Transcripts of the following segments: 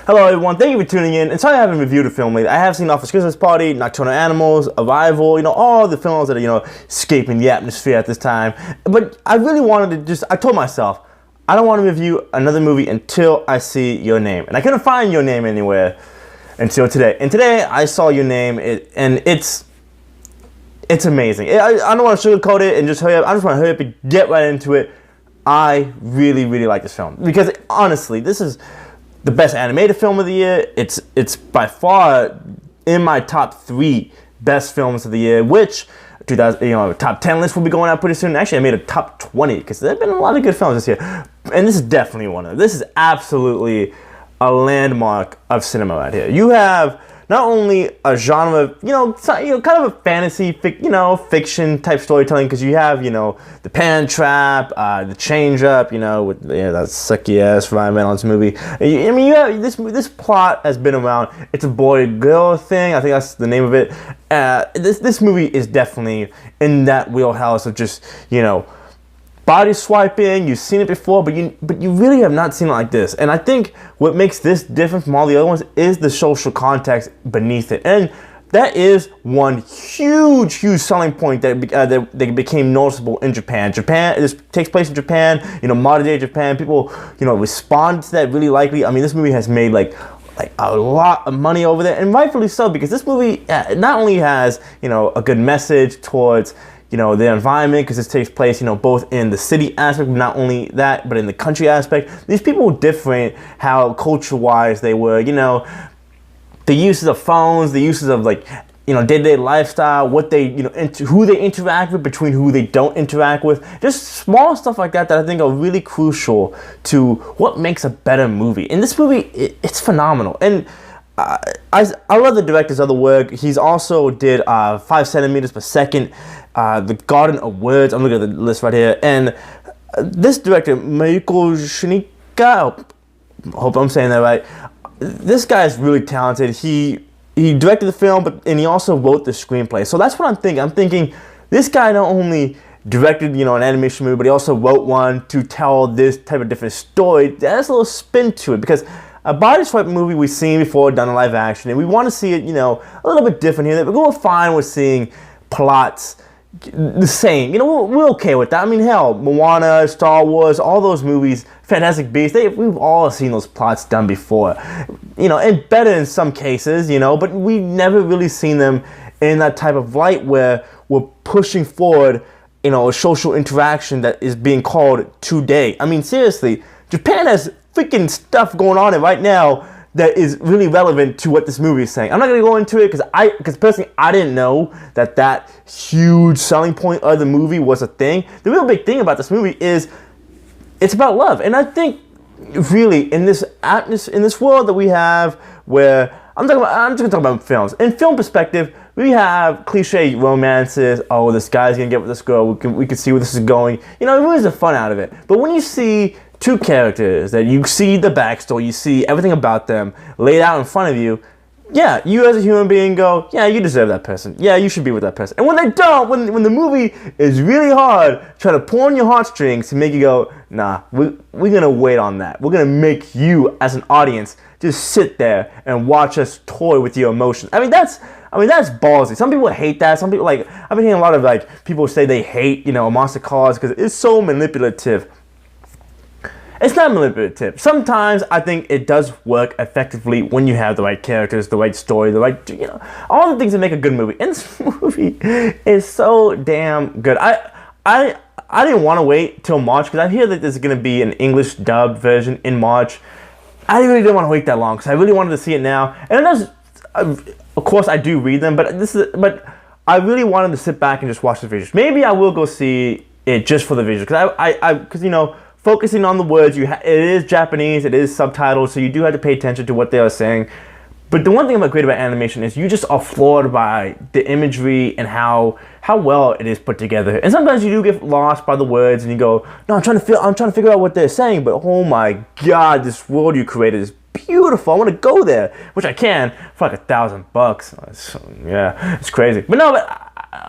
Hello everyone, thank you for tuning in. And sorry I haven't reviewed a film lately. I have seen Office Christmas Party, Nocturnal Animals, Arrival, all the films that are, escaping the atmosphere at this time. But I really wanted to I told myself, I don't want to review another movie until I see Your Name. And I couldn't find Your Name anywhere until today. And today I saw Your Name, and it's amazing. I don't want to sugarcoat it and just hurry up. I just want to hurry up and get right into it. I really, really like this film. Because honestly, this is the best animated film of the year. It's by far in my top 3 best films of the year, which top 10 list will be going out pretty soon. Actually, I made a top 20 because there have been a lot of good films this year, and this is definitely one of them. This is absolutely a landmark of cinema right here. You have not only a genre, kind of a fantasy, fiction type storytelling, because you have, the Pan Trap, the Change Up, with that sucky ass Ryan Reynolds movie. I mean, you have this plot has been around. It's a boy girl thing. I think that's the name of it. This movie is definitely in that wheelhouse of just body swiping. You've seen it before, but you really have not seen it like this. And I think what makes this different from all the other ones is the social context beneath it. And that is one huge selling point that became noticeable in Japan. This takes place in Japan, modern day Japan. People, respond to that really likely. I mean, this movie has made like a lot of money over there, and rightfully so, because this movie not only has, a good message towards the environment, because this takes place, both in the city aspect, but not only that, but in the country aspect. These people were different, how culture-wise they were, the uses of phones, the uses of day-to-day lifestyle, what they, who they interact with, between who they don't interact with, just small stuff like that I think are really crucial to what makes a better movie. And this movie, it's phenomenal. And I love the director's other work. He's also did 5 centimeters per second, the Garden of Words. I'm looking at the list right here. And this director, Mayuko Shinika, hope I'm saying that right. This guy is really talented. He directed the film, and he also wrote the screenplay. So that's what I'm thinking. I'm thinking this guy not only directed, an animation movie, but he also wrote one to tell this type of different story. There's a little spin to it, because a body swipe movie we've seen before, done in live action, and we want to see it, a little bit different here. We're going fine with seeing plots the same. We're okay with that. I mean, hell, Moana, Star Wars, all those movies, Fantastic Beasts, we've all seen those plots done before. And better in some cases, but we've never really seen them in that type of light where we're pushing forward, a social interaction that is being called today. I mean, seriously, Japan has freaking stuff going on right now that is really relevant to what this movie is saying. I'm not going to go into it because personally I didn't know that huge selling point of the movie was a thing. The real big thing about this movie is it's about love. And I think really in this world that we have, where I'm just going to talk about films. In film perspective, we have cliche romances. Oh, this guy's going to get with this girl. We can see where this is going. It really is the fun out of it. But when you see 2 characters that you see the backstory, you see everything about them laid out in front of you, yeah, you as a human being go, yeah, you deserve that person. Yeah, you should be with that person. And when they don't, when the movie is really hard, trying to pull on your heartstrings to make you go, nah, we're going to wait on that. We're going to make you as an audience just sit there and watch us toy with your emotions. I mean, that's ballsy. Some people hate that. Some people, I've been hearing a lot of people say they hate, Monster Calls because it's so manipulative. It's not manipulative. Sometimes I think it does work effectively when you have the right characters, the right story, the right, all the things that make a good movie. And this movie is so damn good. I didn't want to wait till March, because I hear that there's going to be an English dub version in March. I really didn't want to wait that long, because I really wanted to see it now. And it does, of course I do read them, but I really wanted to sit back and just watch the visuals. Maybe I will go see it just for the visuals, because focusing on the words, it is Japanese, it is subtitled, so you do have to pay attention to what they are saying. But the one thing great about animation is you just are floored by the imagery and how well it is put together. And sometimes you do get lost by the words, and you go, no, I'm trying to figure out what they're saying, but oh my God, this world you created is beautiful. I want to go there, which I can for $1,000. Yeah, it's crazy. But no,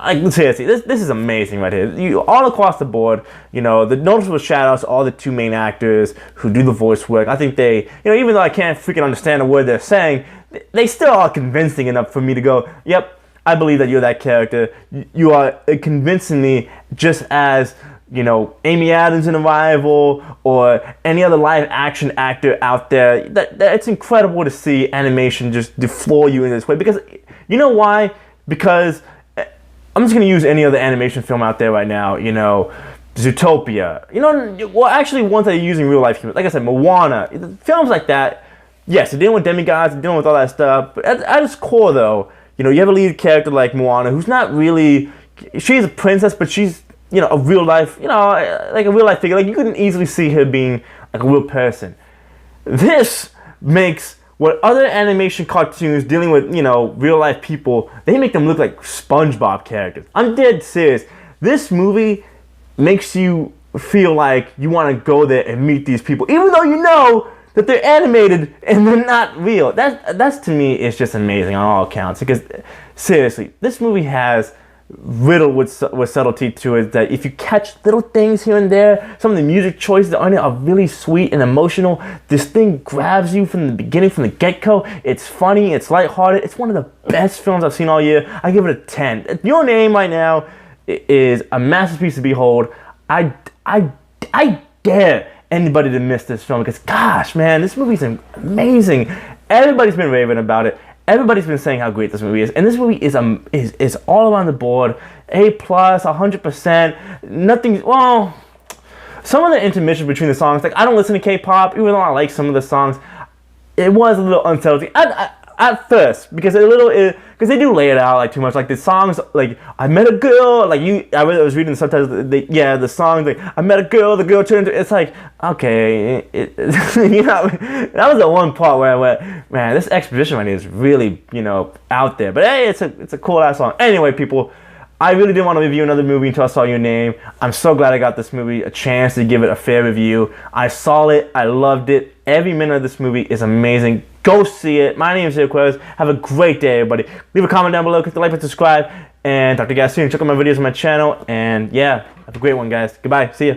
like seriously, this is amazing right here. You all across the board, you know, the noticeable shout outs to all the two main actors who do the voice work. I think they, you know, even though I can't freaking understand a word they're saying, they still are convincing enough for me to go, yep, I believe that you're that character. You are convincing me just as, you know, Amy Adams in Arrival or any other live action actor out there. That it's incredible to see animation just floor you in this way. Because, you know why? Because I'm just going to use any other animation film out there right now, you know, Zootopia. You know, well, actually ones that are using real life humans. Like I said, Moana. Films like that, yes, they're dealing with demigods, they're dealing with all that stuff. But at its core, though, you know, you have a lead character like Moana who's not really, she's a princess, but she's, you know, a real life, you know, like a real life figure. Like, you couldn't easily see her being like a real person. This makes what other animation cartoons dealing with, you know, real life people, they make them look like SpongeBob characters. I'm dead serious. This movie makes you feel like you want to go there and meet these people, even though you know that they're animated and they're not real. That's to me is just amazing on all accounts. Because seriously, this movie has riddled with subtlety to it, that if you catch little things here and there, some of the music choices on it are really sweet and emotional. This thing grabs you from the beginning, from the get-go. It's funny, it's lighthearted. It's one of the best films I've seen all year. I give it a 10. Your Name right now is a masterpiece to behold. I dare anybody to miss this film, because gosh, man, this movie's amazing. Everybody's been raving about it. Everybody's been saying how great this movie is, and this movie is all around the board. A+, 100%. Nothing. Well, some of the intermissions between the songs, like I don't listen to K-pop, even though I like some of the songs. It was a little unsettling at first, because because they do lay it out like too much. Like the songs, like I met a girl, like I was reading the subtitles. The song, like I met a girl, the girl turned into. It's like, okay, you know, that was the one part where I went, man, this exposition right here is really, you know, out there. But hey, it's a cool ass song. Anyway, people, I really didn't want to review another movie until I saw Your Name. I'm so glad I got this movie a chance to give it a fair review. I saw it, I loved it. Every minute of this movie is amazing. Go see it. My name is Zero Quez. Have a great day, everybody. Leave a comment down below, click the like button, subscribe, and talk to you guys soon. Check out my videos on my channel, and yeah, have a great one, guys. Goodbye. See ya.